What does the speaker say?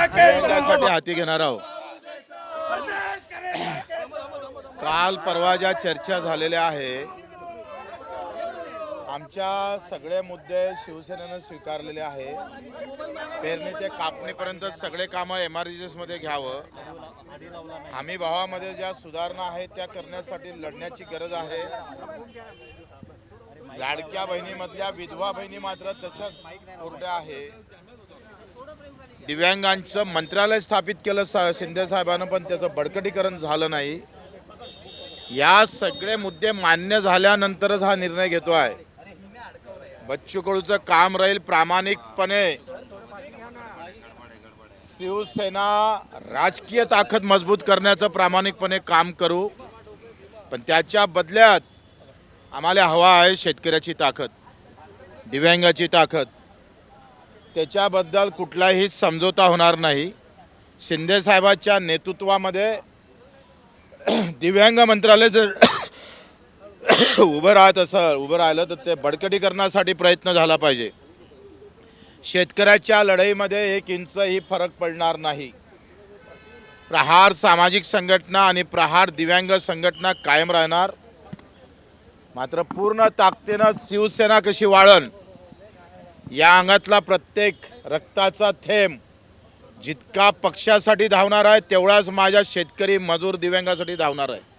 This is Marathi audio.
दिव्यांगासाठी हाती घेणार आहोत। काल परवा ज्या चर्चा झालेल्या आहे, आमच्या सगळे मुद्दे शिवसेनेनं स्वीकारलेले आहे। पेरणी ते कापणीपर्यंत सगळे कामं MRGS मध्ये घ्यावं। हमी भावामध्ये ज्या सुधारणा आहेत त्या करण्यासाठी लढण्याची गरज आहे। लाडक्या बहिणीमधल्या विधवा बहिणी मात्र तशाच कोरड्या आहे। दिव्यांगांचं मंत्रालय स्थापित केलं शिंदे साहेबांना, पण त्याचं बळकटीकरण झालं नाही। या सगळे मुद्दे मान्य झाल्यानंतरच हा निर्णय घेतो आहे। बच्चू कडूचं काम राहील प्रामाणिकपणे शिवसेना राजकीय ताकद मजबूत करण्याचं प्रामाणिकपणे काम करू, पण त्याच्या बदल्यात आम्हाला हवा आहे शेतकऱ्याची ताकद, दिव्यांगाची ताकद। त्याच्याबद्दल कुठलाही समझोता होणार नाही। शिंदे साहेबांच्या नेतृत्वामध्ये दिव्यांग मंत्रालय जर उभं राहिलं तर ते बळकटीकरणासाठी प्रयत्न झाला पाहिजे। शेतकऱ्याच्या लढाईमध्ये 1 इंचही फरक पडणार नाही। प्रहार सामाजिक संघटना आणि प्रहार दिव्यांग संघटना कायम राहणार। मात्र पूर्ण ताकदीनं शिवसेना कशी वाळण, या अंगातला प्रत्येक रक्ताचा थेंब जितका पक्षासाठी धावणार आहे तेवढाच माझ्या शेतकरी मजूर दिव्यांगासाठी धावणार आहे।